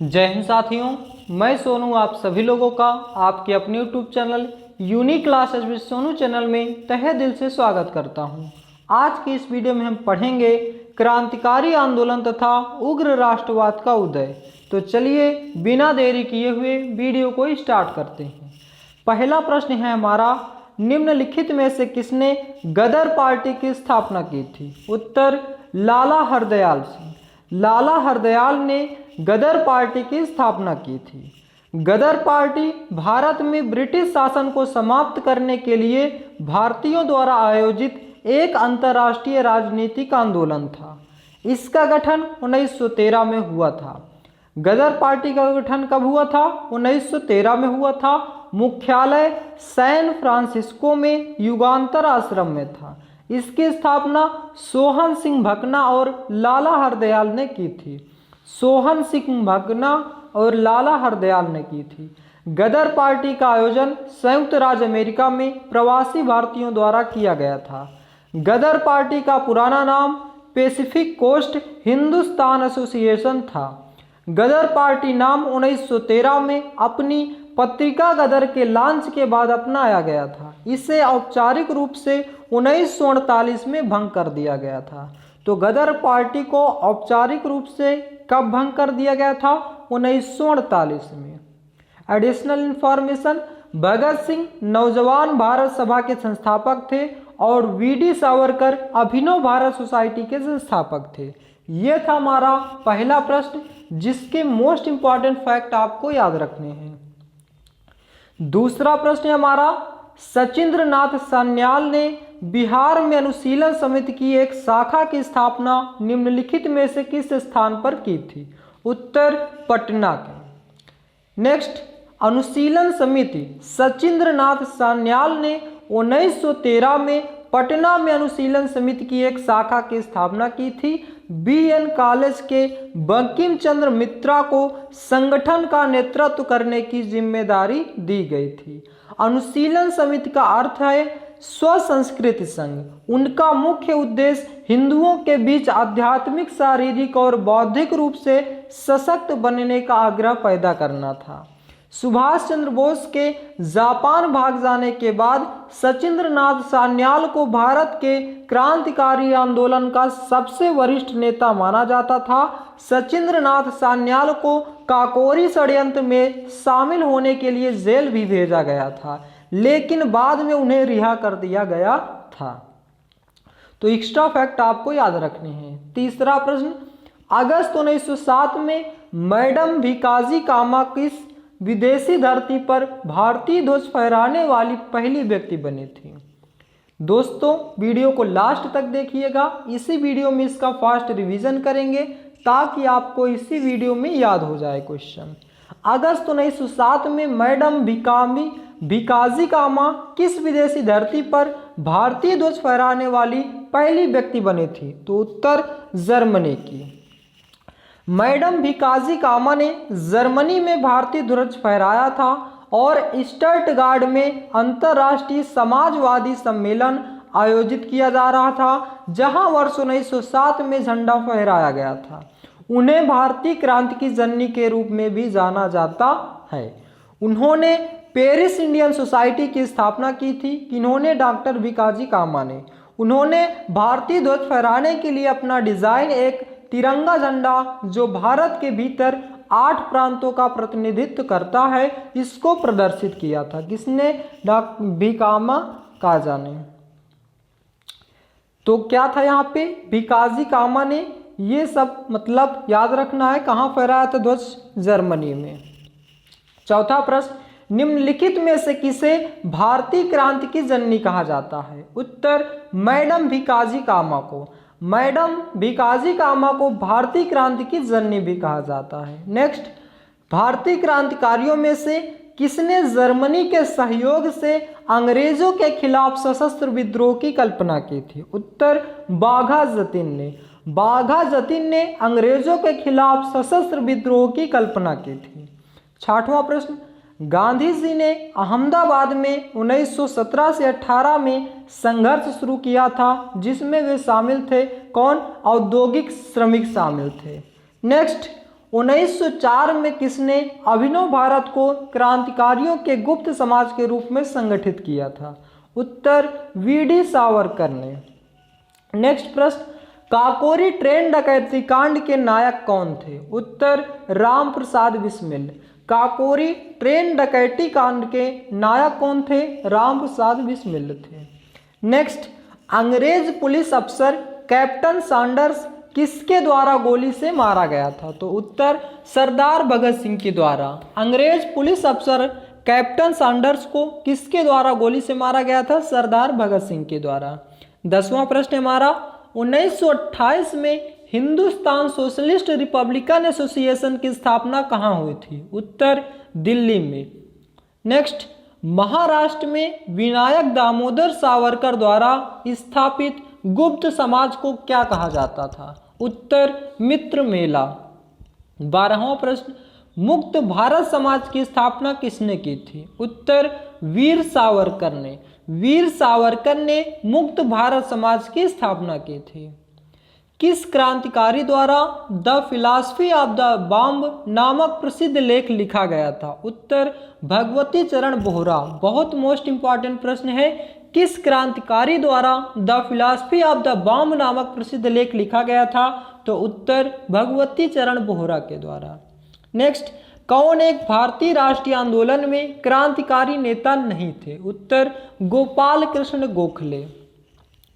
जय हिंद साथियों, मैं सोनू आप सभी लोगों का आपके अपने YouTube channel unique classes with Sonu channel में तहे दिल से स्वागत करता हूं। आज की इस वीडियो में हम पढ़ेंगे क्रांतिकारी आंदोलन तथा उग्र राष्ट्रवाद का उदय। तो चलिए बिना देरी किए हुए वीडियो को स्टार्ट करते हैं। पहला प्रश्न है हमारा, निम्नलिखित में से किसने गदर पार्टी की स्थापना की थी? उत्तर, लाला हरदयाल सिंह। लाला हरदयाल ने गदर पार्टी की स्थापना की थी। गदर पार्टी भारत में ब्रिटिश शासन को समाप्त करने के लिए भारतीयों द्वारा आयोजित एक अंतर्राष्ट्रीय राजनीतिक आंदोलन था। इसका गठन 1913 में हुआ था। गदर पार्टी का गठन कब हुआ था? 1913 में हुआ था। मुख्यालय सैन फ्रांसिस्को में युगांतर आश्रम में था। इसकी स्थापना सोहन सिंह भकना और लाला हरदयाल ने की थी। सोहन सिंह भकना और लाला हरदयाल ने की थी। गदर पार्टी का आयोजन संयुक्त राज्य अमेरिका में प्रवासी भारतीयों द्वारा किया गया था। गदर पार्टी का पुराना नाम पैसिफिक कोस्ट हिंदुस्तान एसोसिएशन था। गदर पार्टी नाम 1913 में अपनी पत्रिका गदर के लॉन्च के बाद अपनाया गया था। इसे औपचारिक रूप से 1948 में भंग कर दिया गया था। तो गदर पार्टी को औपचारिक रूप से कब भंग कर दिया गया था? 1948 में। एडिशनल इंफॉर्मेशन, भगत सिंह नौजवान भारत सभा के संस्थापक थे और वीडी सावरकर अभिनव भारत सोसाइटी के संस्थापक थे। यह था हमारा पहला प्रश्न, जिसके मोस्ट इंपॉर्टेंट फैक्ट आपको याद रखने हैं। दूसरा प्रश्न हमारा, सचिंद्र नाथ सान्याल ने बिहार में अनुशीलन समिति की एक शाखा की स्थापना निम्नलिखित में से किस स्थान पर की थी? उत्तर, पटना के। नेक्स्ट, अनुशीलन समिति सचिंद्र नाथ सान्याल ने 1913 में पटना में अनुशीलन समिति की एक शाखा की स्थापना की थी। बीएन कॉलेज के बंकिम चंद्र मित्रा को संगठन का नेतृत्व करने की जिम्मेदारी दी गई थी। अनुशीलन समिति का अर्थ है स्वसंस्कृत संघ। उनका मुख्य उद्देश्य हिंदुओं के बीच आध्यात्मिक, शारीरिक और बौद्धिक रूप से सशक्त बनने का आग्रह पैदा करना था। सुभाष चंद्र बोस के जापान भाग जाने के बाद सचिंद्र नाथ सान्याल को भारत के क्रांतिकारी आंदोलन का सबसे वरिष्ठ नेता माना जाता था। सचिंद्र नाथ सान्याल को काकोरी षड्यंत्र में शामिल होने के लिए जेल भी भेजा गया था, लेकिन बाद में उन्हें रिहा कर दिया गया था। तो एक्स्ट्रा फैक्ट आपको याद रखने हैं। तीसरा प्रश्न, अगस्त 1907 में मैडम भिकाजी कामा किस विदेशी धरती पर भारतीय ध्वज फहराने वाली पहली व्यक्ति बनी थी? दोस्तों, वीडियो को लास्ट तक देखिएगा। इसी वीडियो में इसका फास्ट रिवीजन करेंगे ताकि आपको इसी वीडियो में याद हो जाए क्वेश्चन। अगस्त 1907 में मैडम भिकाजी कामा किस विदेशी धरती पर भारतीय ध्वज फहराने वाली पहली व्यक्ति बनी थी? तो उत्तर, जर्मनी की। मैडम भिकाजी कामा ने जर्मनी में भारतीय ध्वज फहराया था और स्टटगार्ड में अंतर्राष्ट्रीय समाजवादी सम्मेलन आयोजित किया जा रहा था, जहां वर्ष 1907 में झंडा फहराया गया था। उन्हें भारतीय क्रांति की जननी के रूप में भी जाना जाता है। उन्होंने पेरिस इंडियन सोसाइटी की स्थापना की थी। किन्होंने? डॉक्टर भिकाजी कामा ने। उन्होंने भारतीय ध्वज फहराने के लिए अपना डिजाइन एक तिरंगा झंडा जो भारत के भीतर 8 प्रांतों का प्रतिनिधित्व करता है, इसको प्रदर्शित किया था। किसने? डॉक्टर भिकामा कामा ने। तो क्या था यहाँ पे? भिकाजी कामा ने। ये सब मतलब याद रखना है। कहाँ फहराया था ध्वज? जर्मनी में। चौथा प्रश्न, निम्नलिखित में से किसे भारतीय क्रांति की जननी कहा जाता है? उत्तर, मैडम भिकाजी कामा को। मैडम भिकाजी कामा को भारतीय क्रांति की जननी भी कहा जाता है। नेक्स्ट, भारतीय क्रांतिकारियों में से किसने जर्मनी के सहयोग से अंग्रेजों के खिलाफ सशस्त्र विद्रोह की कल्पना की थी? उत्तर, बाघा जतीन ने। बाघा जतीन ने अंग्रेजों के खिलाफ सशस्त्र विद्रोह की कल्पना की थी। छठवां प्रश्न, गांधी जी ने अहमदाबाद में 1917 से 18 में संघर्ष शुरू किया था, जिसमें वे शामिल थे। कौन? औद्योगिक श्रमिक शामिल थे। नेक्स्ट, 1904 में किसने अभिनव भारत को क्रांतिकारियों के गुप्त समाज के रूप में संगठित किया था? उत्तर वीडी सावरकर ने। नेक्स्ट प्रश्न, काकोरी ट्रेन डकैती कांड के नायक कौन थे? उत्तर राम प्रसाद बिस्मिल। काकोरी ट्रेन डकैती कांड के नायक कौन थे? राम प्रसाद बिस्मिल थे। नेक्स्ट, अंग्रेज पुलिस अफसर कैप्टन सैंडर्स किसके द्वारा गोली से मारा गया था? तो उत्तर सरदार भगत सिंह के द्वारा। अंग्रेज पुलिस अफसर कैप्टन सैंडर्स को किसके द्वारा गोली से मारा गया था? सरदार भगत सिंह के द्वारा। 10वां प्रश्न हमारा, 1928 में हिंदुस्तान सोशलिस्ट रिपब्लिकन एसोसिएशन की स्थापना कहाँ हुई थी? उत्तर दिल्ली में। नेक्स्ट, महाराष्ट्र में विनायक दामोदर सावरकर द्वारा स्थापित गुप्त समाज को क्या कहा जाता था? उत्तर मित्र मेला। 12वां प्रश्न, मुक्त भारत समाज की स्थापना किसने की थी? उत्तर वीर सावरकर ने। वीर सावरकर ने मुक्त भारत समाज की स्थापना की थी। किस क्रांतिकारी द्वारा the philosophy of the bomb नामक प्रसिद्ध लेख लिखा गया था? उत्तर भगवती चरण बोहरा। बहुत मोस्ट इंपॉर्टेंट प्रश्न है, किस क्रांतिकारी द्वारा the philosophy of the bomb नामक प्रसिद्ध लेख लिखा गया था? तो उत्तर भगवती चरण बोहरा के द्वारा। नेक्स्ट, कौन एक भारतीय राष्ट्रीय आंदोलन में क्रांतिकारी नेता नहीं थे? उत्तर गोपाल कृष्ण गोखले।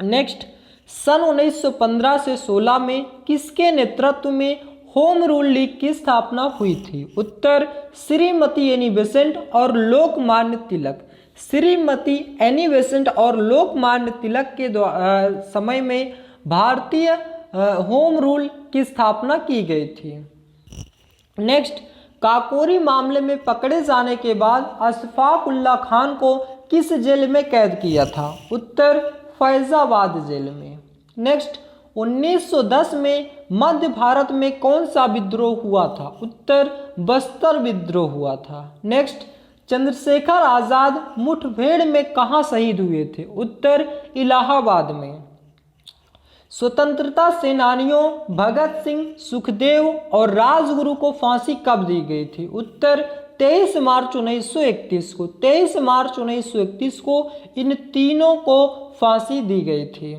नेक्स्ट, सन 1915 से 16 में किसके नेतृत्व में होम रूल लीग की स्थापना हुई थी? उत्तर श्रीमती एनी बेसेंट और लोकमान्य तिलक। श्रीमती एनी बेसेंट और लोकमान्य तिलक के समय में भारतीय होम रूल की स्थापना की गई थी। नेक्स्ट, काकोरी मामले में पकड़े जाने के बाद अशफाक उल्ला खान को किस जेल में कैद किया था? उत्तर फैजाबाद जेल में। नेक्स्ट, 1910 में मध्य भारत में कौन सा विद्रोह हुआ था? उत्तर बस्तर विद्रोह हुआ था। नेक्स्ट, चंद्रशेखर आजाद मुठभेड़ में कहाँ शहीद हुए थे? उत्तर इलाहाबाद में। स्वतंत्रता सेनानियों भगत सिंह, सुखदेव और राजगुरु को फांसी कब दी गई थी? उत्तर 23 मार्च 1931 को। 23 मार्च 1931 को इन तीनों को फांसी दी गई थी।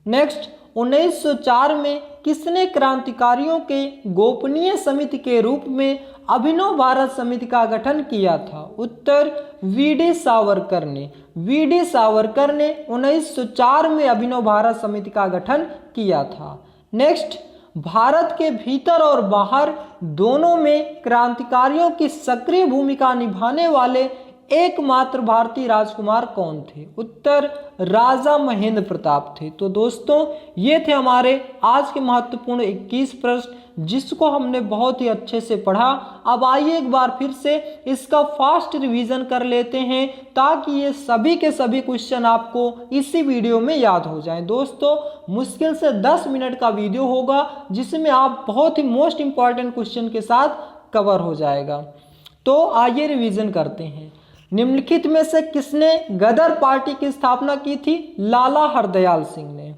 नेक्स्ट, 1904 में किसने क्रांतिकारियों के गोपनीय समिति के रूप में अभिनव भारत समिति का गठन किया था? उत्तर वीडी सावरकर ने। वीडी सावरकर ने 1904 में अभिनव भारत समिति का गठन किया था। नेक्स्ट, भारत के भीतर और बाहर दोनों में क्रांतिकारियों की सक्रिय भूमिका निभाने वाले एकमात्र भारतीय राजकुमार कौन थे? उत्तर राजा महेंद्र प्रताप थे। तो दोस्तों, ये थे हमारे आज के महत्वपूर्ण 21 प्रश्न, जिसको हमने बहुत ही अच्छे से पढ़ा। अब आइए एक बार फिर से इसका फास्ट रिवीजन कर लेते हैं, ताकि ये सभी के सभी क्वेश्चन आपको इसी वीडियो में याद हो जाएं। दोस्तों, मुश्किल से 10 मिनट का वीडियो होगा, जिसमें आप बहुत ही मोस्ट इंपॉर्टेंट क्वेश्चन के साथ कवर हो जाएगा। तो आइए रिवीजन करते हैं। निम्नलिखित में से किसने गदर पार्टी की स्थापना की थी? लाला हरदयाल सिंह ने।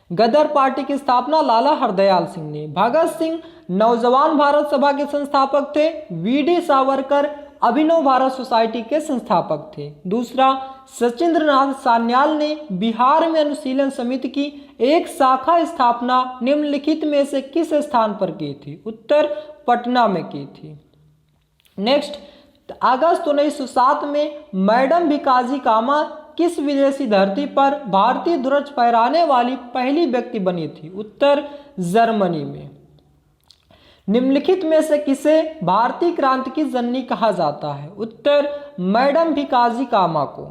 गदर पार्टी की स्थापना लाला हरदयाल सिंह ने। भगत सिंह नौजवान भारत सभा के संस्थापक थे। वीडी सावरकर अभिनव भारत सोसाइटी के संस्थापक थे। दूसरा, सचिंद्रनाथ सान्याल ने बिहार में अनुशीलन समिति की एक शाखा स्थापना निम्नलिखित में से किस स्थान पर की थी? उत्तर पटना में की थी। नेक्स्ट, अगस्त 1907 में मैडम भिकाजी कामा किस विदेशी धरती पर भारतीय ध्वज फहराने वाली पहली व्यक्ति बनी थी? उत्तर जर्मनी में। निम्नलिखित में से किसे भारतीय क्रांति की जननी कहा जाता है? उत्तर मैडम भिकाजी कामा को।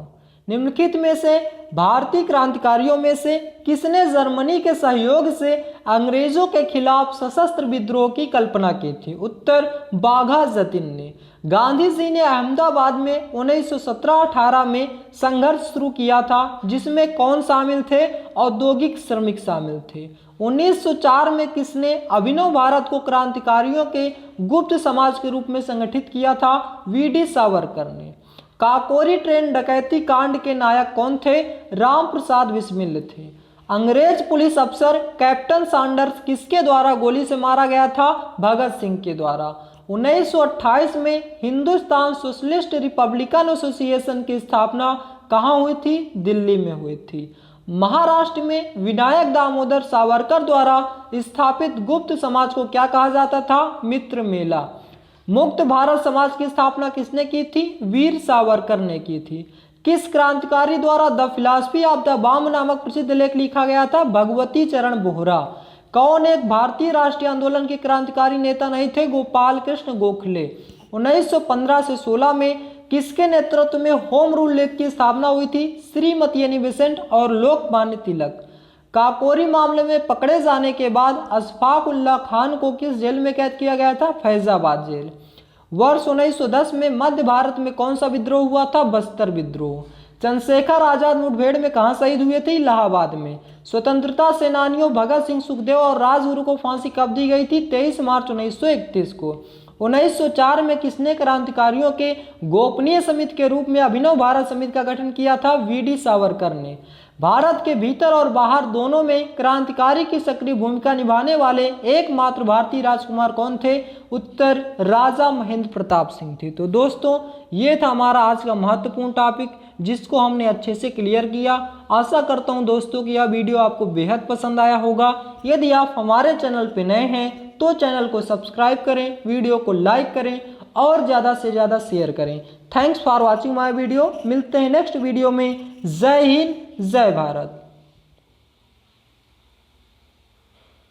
निम्नलिखित में से भारतीय क्रांतिकारियों में से किसने जर्मनी के सहयोग से अंग्रेजों के खिलाफ सशस्त्र विद्रोह की कल्पना की थी? उत्तर बाघा जतीन ने। गांधी जी ने अहमदाबाद में 1917-18 में संघर्ष शुरू किया था, जिसमें कौन शामिल थे? औद्योगिक श्रमिक शामिल थे। 1904 में किसने अभिनव भारत को क्रांतिकारियों के गुप्त समाज के रूप में संगठित किया था? वीडी सावरकर ने। काकोरी ट्रेन डकैती कांड के नायक कौन थे? राम प्रसाद बिस्मिल थे। अंग्रेज पुलिस अफसर कैप्टन सैंडर्स किसके द्वारा गोली से मारा गया था? भगत सिंह के द्वारा। 1928 में हिंदुस्तान सोशलिस्ट रिपब्लिकन एसोसिएशन की स्थापना कहाँ हुई थी? दिल्ली में हुई थी। महाराष्ट्र में विनायक दामोदर सावरकर द्वारा स्थापित गुप्त समाज को क्या कहा जाता था? मित्र मेला। मुक्त भारत समाज की स्थापना किसने की थी? वीर सावरकर ने की थी। किस क्रांतिकारी द्वारा the philosophy of the bomb नामक प्रसिद्ध लेख लिखा गया था? भगवती चरण बोहरा। कौन एक भारतीय राष्ट्रीय आंदोलन के क्रांतिकारी नेता नहीं थे? गोपाल कृष्ण गोखले। 1915 से 16 में किसके नेतृत्व में होम रूल लीग की स्थापना हुई थी? श्रीमती एनी बेसेंट और लोकमान्य तिलक। काकोरी मामले में पकड़े जाने के बाद अशफाक उल्लाह खान को किस जेल में कैद किया गया था? फैजाबाद जेल। वर्ष 1910 में मध्य भारत में कौन सा विद्रोह हुआ था? बस्तर विद्रोह। चंद्रशेखर आजाद मुठभेड़ में कहाँ शहीद हुए थे? इलाहाबाद में। स्वतंत्रता सेनानियों भगत सिंह, सुखदेव और राजगुरु को फांसी कब दी गई थी? 23 मार्च 1931 को। 1904 में किसने क्रांतिकारियों के गोपनीय समिति के रूप में अभिनव भारत समिति का गठन किया था? वी.डी. सावरकर ने। भारत के भीतर और बाहर दोनों में क्रांतिकारी की सक्रिय भूमिका निभाने वाले एकमात्र भारतीय राजकुमार कौन थे? उत्तर राजा महेंद्र प्रताप सिंह थे। तो दोस्तों ये था हमारा आज का महत्वपूर्ण टॉपिक जिसको हमने अच्छे से क्लियर किया। आशा करता हूं दोस्तों कि यह वीडियो आपको बेहद पसंद आया होगा। यदि आप हमारे चैनल पर नए हैं तो चैनल को सब्सक्राइब करें, वीडियो को लाइक करें और ज़्यादा से ज़्यादा शेयर करें। Thanks for watching my video. मिलते हैं नेक्स्ट वीडियो में। जय हिंद, जय भारत।